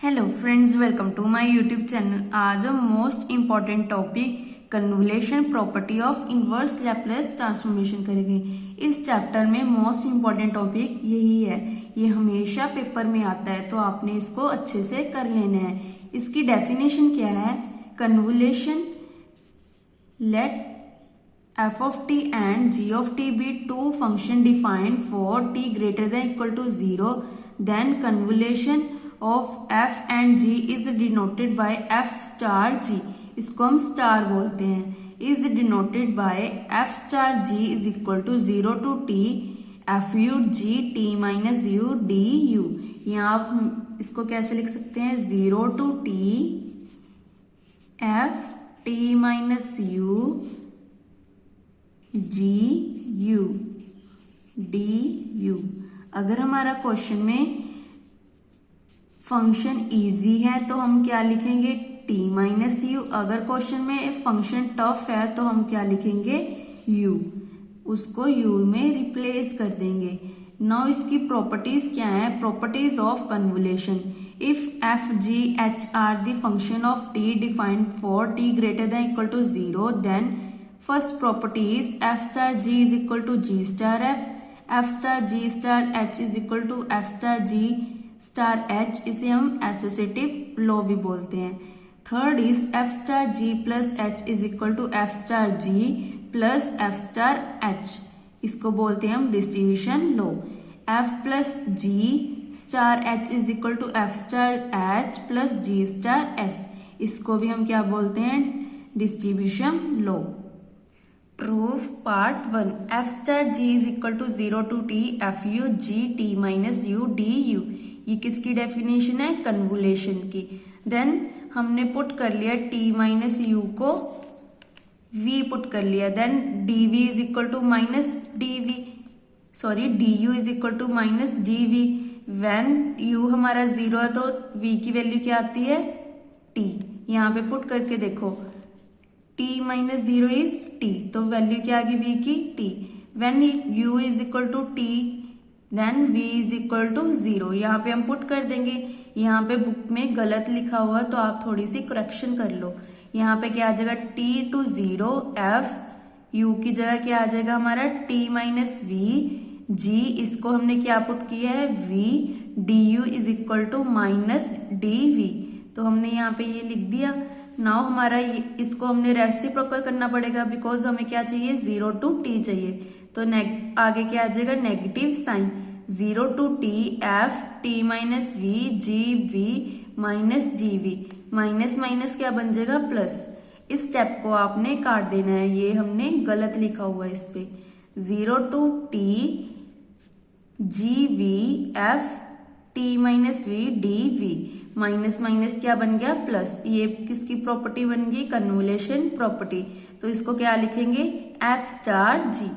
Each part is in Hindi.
Hello friends, welcome to my YouTube channel. आज हम most important topic convolution property of inverse Laplace transformation करेंगे। इस चैप्टर में मोस्ट इम्पॉर्टेंट टॉपिक यही है। ये हमेशा पेपर में आता है, तो आपने इसको अच्छे से कर लेना है। इसकी डेफिनेशन क्या है? Convolution, let f of t and g of t be two function defined for t greater than equal to 0, then convolution of f and g is denoted by f star g, इसको हम स्टार बोलते हैं, is denoted by f star g is equal to 0 to t f u g t minus u d u। यहाँ आप इसको कैसे लिख सकते हैं? 0 to t f t minus u g u D u. अगर हमारा क्वेश्चन में फंक्शन इजी है तो हम क्या लिखेंगे? t minus you. अगर क्वेश्चन में फंक्शन टफ है तो हम क्या लिखेंगे? u, उसको u में रिप्लेस कर देंगे। नाउ इसकी प्रॉपर्टीज क्या है? Properties of convolution. If f g h are the function of t defined for t greater than equal to 0, then first property is f star g is equal to g star f star g star h is equal to f star g star h, इसे हम एसोसिएटिव लॉ भी बोलते हैं। Third is f star g plus h is equal to f star g plus f star h, इसको बोलते हैं हम distribution law. f plus g star h is equal to f star h plus g star s, इसको भी हम क्या बोलते हैं? Distribution law. Proof part 1। f star g is equal to 0 to t f u g t minus u d u, ये किसकी डेफिनेशन है? कन्वोल्यूशन की। देन हमने पुट कर लिया t माइनस u को v पुट कर लिया, then dv is equal to minus dv, sorry du is equal to minus dv। When u हमारा 0 है तो v की वैल्यू क्या आती है? t। यहाँ पे पुट करके देखो, t माइनस 0 इज t, तो वैल्यू क्या आ गई v की? t। When u is equal to t, then v is equal to 0। यहाँ पे हम पुट कर देंगे। यहाँ पे बुक में गलत लिखा हुआ तो आप थोड़ी सी करेक्शन कर लो। यहाँ पे क्या आ जाएगा? t टू 0 f, u की जगह क्या आ जाएगा हमारा? t माइनस v g, इसको हमने क्या पुट किया है? v du is equal to minus dv, तो हमने यहाँ पे ये लिख दिया। नाउ हमारा इसको हमने रेसिप्रोकल करना पड़ेगा, बिकॉज हमें क्या चाहिए? 0 टू t चाहिए, तो आगे क्या आ जाएगा? Negative sign. 0 to t f t minus v g v minus g v, minus minus क्या बन जाएगा? प्लस। इस स्टेप को आपने काट देना है, ये हमने गलत लिखा हुआ है इस पे। 0 to t g v f t minus v d v, minus minus क्या बन गया? प्लस। ये किसकी प्रॉपर्टी बन गई? Convolution property. तो इसको क्या लिखेंगे? f star g।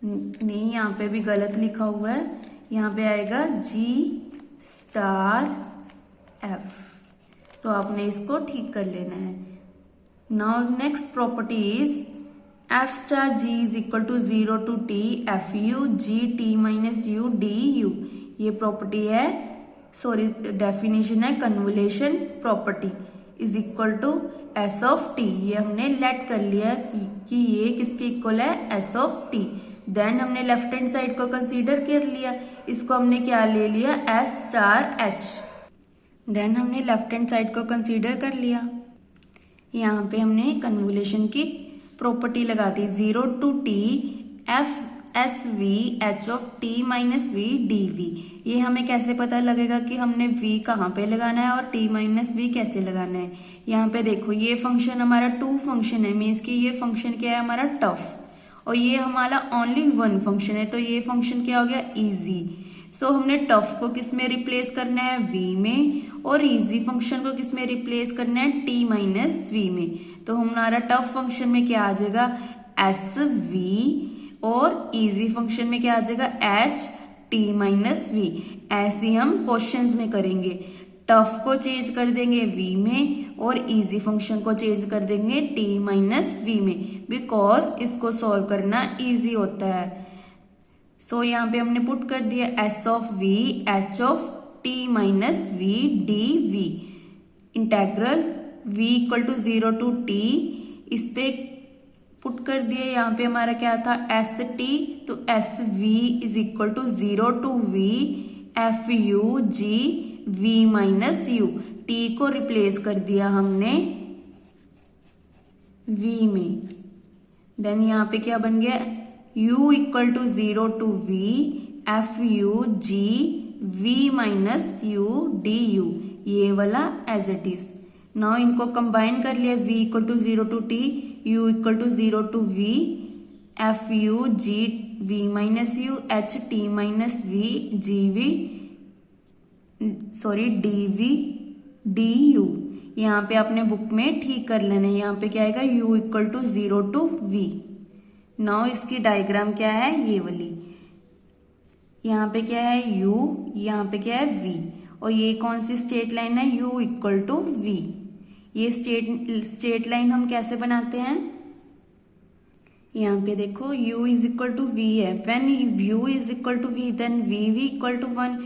नहीं, यहाँ पे भी गलत लिखा हुआ है, यहाँ पे आएगा g स्टार f, तो आपने इसको ठीक कर लेना है। Now next property is f star g is equal to 0 to t f u g t minus u d u, ये प्रॉपर्टी है, सॉरी डेफिनेशन है convolution property is equal to s of t. ये हमने लेट कर लिया कि ये किसके इक्वल है? S of t. देन हमने लेफ्ट हैंड साइड को कंसीडर कर लिया, इसको हमने क्या ले लिया? S star h. देन हमने लेफ्ट हैंड साइड को कंसीडर कर लिया, यहाँ पे हमने कन्वोल्यूशन की प्रॉपर्टी लगा दी। 0 to T f s v h of T minus v d v. ये हमें कैसे पता लगेगा कि हमने v कहाँ पे लगाना है और t माइनस वी कैसे लगाना है? यहाँ पे देखो, ये फंक्शन हमारा टू फंक्शन है, मीन्स कि ये फंक्शन क्या है हमारा? टफ, और ये हमारा ओनली वन फंक्शन है, तो ये फंक्शन क्या हो गया? इजी। सो हमने टफ को किस में रिप्लेस करना है? v में, और इजी फंक्शन को किस में रिप्लेस करना है? t माइनस वी में। तो हमारा टफ फंक्शन में क्या आ जाएगा? एस वी, और इजी फंक्शन में क्या आ जाएगा? H T minus v. ऐसे हम क्वेश्चंस में करेंगे, टफ को चेंज कर देंगे v में और इजी फंक्शन को चेंज कर देंगे t माइनस वी में, बिकॉज इसको सॉल्व करना इजी होता है। सो यहाँ पे हमने पुट कर दिया s of v h of T minus v d v. Integral v equal to 0 to t, इस पे पुट कर दिए। यहाँ पे हमारा क्या था एस टी, तो s v is equal to 0 to v f you g v minus u. T को रिप्लेस कर दिया हमने v में। देन यहाँ पे क्या बन गया u equal to 0 to v f you g v minus U D you, ये वाला एज इट इज। नाउ इनको कंबाइन कर लिया, v equal to 0 to t, u equal to 0 to v f you g v minus u h t minus v g v d v d u. यहाँ पे आपने बुक में ठीक कर लेना है। यहाँ पे क्या आएगा u equal to 0 to v। Now इसकी डायग्राम क्या है ये वाली, यहाँ पे क्या है u, यहाँ पे क्या है v, और ये कौन सी स्ट्रेट लाइन है u इक्वल टू v। ये स्ट्रेट लाइन हम कैसे बनाते हैं, यहाँ पे देखो u is equal to v है। When u is equal to v then v equal to 1,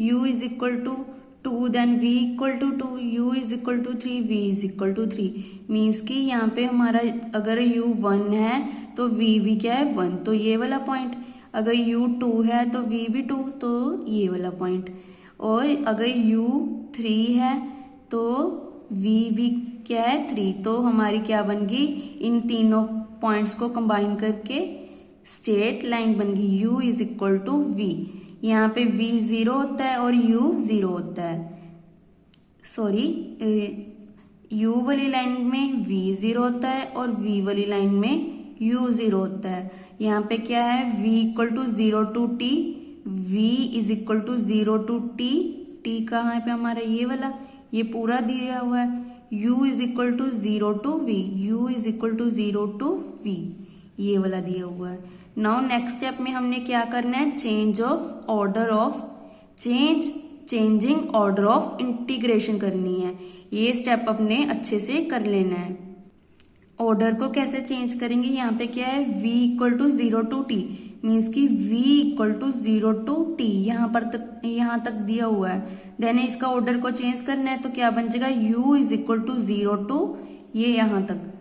u is equal to 2 then v equal to 2, u is equal to 3 v is equal to 3। Means कि यहाँ पे हमारा अगर u 1 है तो v भी क्या है 1, तो ये वाला पॉइंट। अगर u 2 है तो v भी 2, तो ये वाला पॉइंट। और अगर u 3 है तो v भी क्या है 3, तो हमारी क्या बन गई, इन तीनों पॉइंट्स को कंबाइन करके स्ट्रेट लाइन बन गई u is equal to v। यहाँ पे v 0 होता है और u 0 होता है, सॉरी u वाली लाइन में v 0 होता है और v वाली लाइन में u 0 होता है। यहाँ पे क्या है v equal to 0 to t, v is equal to 0 to t, t कहाँ है पे हमारा ये वाला, ये पूरा दिया हुआ है। u is equal to 0 to v, u is equal to 0 to v, ये वाला दिया हुआ है। नाउ नेक्स्ट स्टेप में हमने क्या करना है, चेंजिंग ऑर्डर ऑफ इंटीग्रेशन करनी है। ये स्टेप अपने अच्छे से कर लेना है। ऑर्डर को कैसे चेंज करेंगे, यहाँ पे क्या है v equal to 0 to t, means कि v equal to 0 to t यहाँ तक दिया हुआ है। देन इसका ऑर्डर को चेंज करना है तो क्या बन जाएगा u is equal to 0 to ये यहाँ तक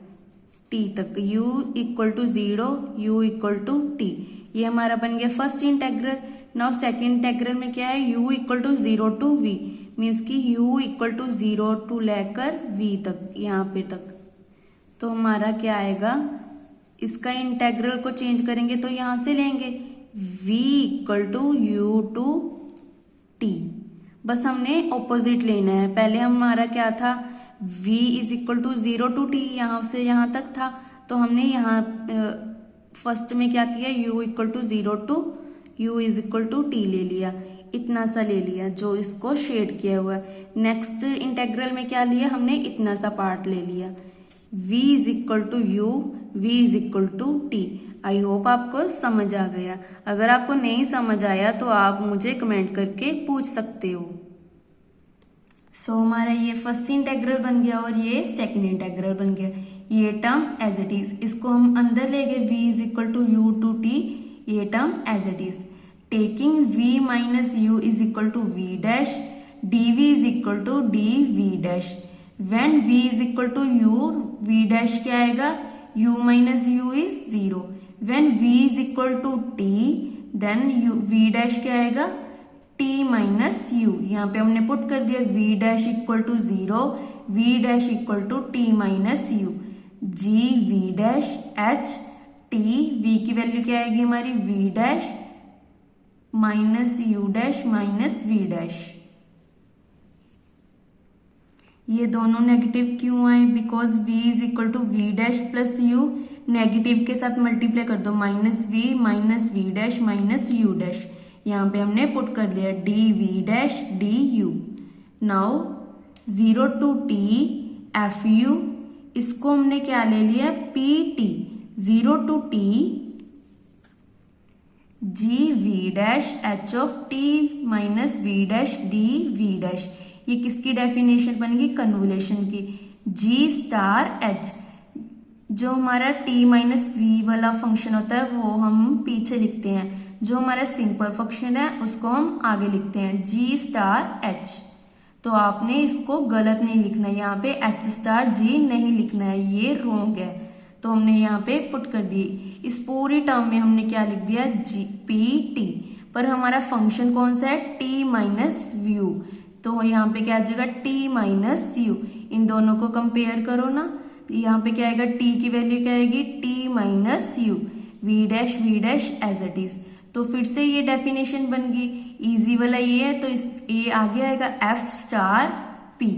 t तक, u equal to 0 u equal to t, ये हमारा बन गया first integral. Now second integral में क्या है u equal to 0 to v, means कि u इक्वल टू 0 टू लेकर v तक, यहाँ पे तक। तो हमारा क्या आएगा, इसका इंटेग्रल को चेंज करेंगे तो यहाँ से लेंगे v equal to u to t, बस हमने ऑपोजिट लेना है। पहले हमारा क्या था v is equal to 0 to t, यहाँ से यहाँ तक था, तो हमने यहाँ फर्स्ट में क्या किया u equal to 0 to u is equal to t ले लिया, इतना सा ले लिया जो इसको शेड किया हुआ है। नेक्स्ट इंटेग्रल में क्या लिया हमने, इतना सा पार्ट ले लिया, v is equal to u, v is equal to t। I hope आपको समझ आ गया। अगर आपको नहीं समझ आया तो आप मुझे कमेंट करके पूछ सकते हो। सो हमारा ये फर्स्ट इंटेग्रल बन गया और ये सेकंड इंटेग्रल बन गया। ये टर्म एज इट इज, इसको हम अंदर ले गए v is equal to u to t, ये term as it is. Taking v minus u is equal to v dash, dv is equal to dv dash. When v is equal to u, v dash क्या आएगा, u minus u is 0। When v is equal to t then v dash क्या आएगा, t माइनस u। यहाँ पे हमने पुट कर दिया v dash equal to 0, v dash equal to t minus u, g v dash h t, v की वैल्यू क्या आएगी हमारी v dash minus u dash minus v dash. ये दोनों नेगेटिव क्यों आए, because v is equal to v dash plus u, negative के साथ मल्टीप्लाई कर दो, minus v dash minus u dash. यहाँ पे हमने पुट कर लिया dv dash du। Now 0 to t fu, इसको हमने क्या ले लिया pt, 0 to t gv dash h of t minus v dash dv dash. ये किसकी डेफिनेशन बनेगी, कन्वोल्यूशन की। g स्टार h, जो हमारा t माइनस v वाला फंक्शन होता है वो हम पीछे लिखते हैं, जो हमारा सिंपल फंक्शन है उसको हम आगे लिखते हैं जी स्टार एच। तो आपने इसको गलत नहीं लिखना है, यहाँ पे एच स्टार जी नहीं लिखना है, ये रॉन्ग है। तो हमने यहाँ पे पुट कर दिए। इस पूरी टर्म में हमने क्या लिख दिया, जी पी टी, पर हमारा फंक्शन कौन सा है, टी माइनस यू। तो यहाँ पे क्या आ जाएगा, टी माइनस यू। इन दोनों को कंपेयर करो ना, यहाँ पे क्या आएगा, टी की वैल्यू क्या आएगी, t minus u, v dash as it is. तो फिर से ये डेफिनेशन बन गई, इजी वाला ये है, तो ये आगे आएगा एफ स्टार पी।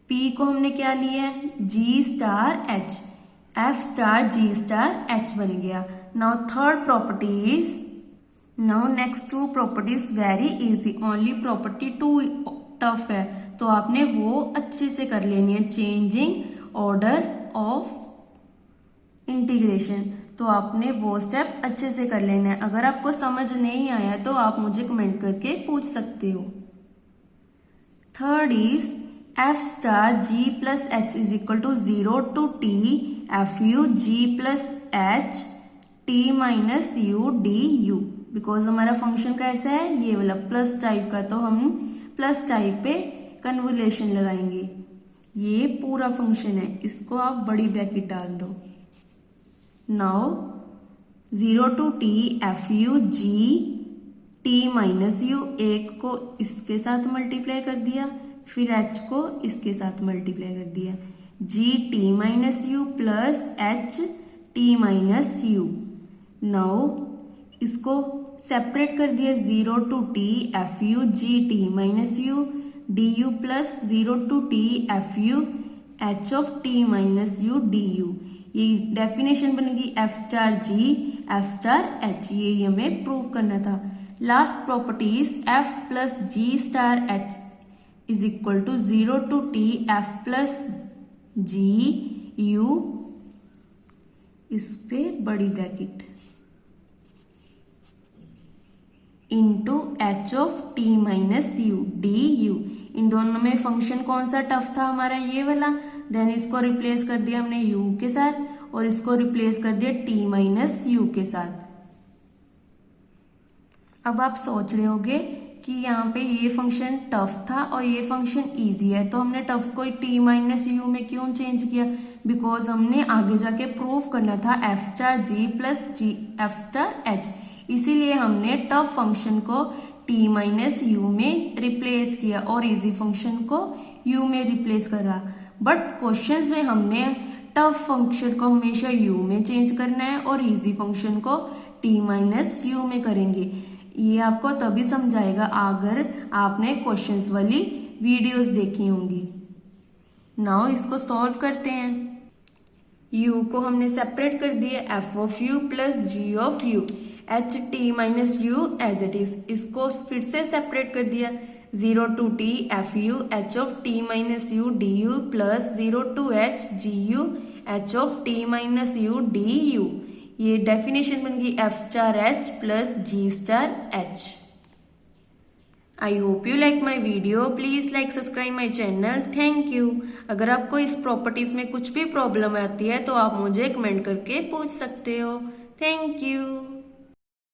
पी को हमने क्या लिया है, g star h, f star g star h बन गया। Now third property is, now next two properties very easy, only property two tough है, तो आपने वो अच्छे से कर लेनी है। चेंजिंग ऑर्डर ऑफ इंटीग्रेशन, तो आपने वो स्टेप अच्छे से कर लेना है। अगर आपको समझ नहीं आया तो आप मुझे कमेंट करके पूछ सकते हो। Third is f star g plus h is equal to 0 to T F you g plus H T minus U D u. Because हमारा फंक्शन कैसा है, ये वाला प्लस टाइप का, तो हम प्लस टाइप पे कन्वोल्यूशन लगाएंगे। ये पूरा फंक्शन है, इसको आप बड़ी ब्रैकेट डाल दो। Now 0 to T F you G T minus u, एक को इसके साथ मल्टीप्लाई कर दिया, फिर एच को इसके साथ मल्टीप्लाई कर दिया, G T minus U plus H T minus U. Now इसको सेपरेट कर दिया, 0 to T F you G T minus U D U plus 0 to T F U H of T minus U D you. ये डेफिनेशन बन गई F star G F star H, ये हमें प्रूव करना था। Last property is F plus G star H is equal to 0 to T F plus G U, इस पे बड़ी bracket, into H of T minus U D U. इन दोनों में फंक्शन कौन सा टफ था हमारा, ये वाला। देन इसको रिप्लेस कर दिया हमने u के साथ और इसको रिप्लेस कर दिया t माइनस यू के साथ। अब आप सोच रहे होगे कि यहाँ पे ये फंक्शन टफ था और ये फंक्शन इजी है, तो हमने टफ को t माइनस यू में क्यों चेंज किया, बिकॉज हमने आगे जाके प्रूव करना था एफ स्टार जी प्लस जी एफ स्टार एच, इसीलिए हमने टफ फंक्शन को t माइनस यू में रिप्लेस किया और इजी फंक्शन को u में रिप्लेस करा। बट क्वेश्चंस में हमने टफ फंक्शन को हमेशा u में चेंज करना है और इजी फंक्शन को t माइनस यू में करेंगे। ये आपको तभी समझाएगा अगर आपने क्वेश्चंस वाली वीडियोस देखी होंगी। नाउ इसको सॉल्व करते हैं। u को हमने सेपरेट कर दिया, f of u plus g of u, H T minus U as it is, इसको फिर से सेपरेट कर दिया, 0 to T F U H of T minus U D U plus 0 to H G U H of T minus U D you. ये डेफिनेशन बन गई F star H plus G star H. I hope you like my video, please like subscribe my channel, thank you. अगर आपको इस प्रॉपर्टीज में कुछ भी प्रॉब्लम आती है तो आप मुझे कमेंट करके पूछ सकते हो। Thank you.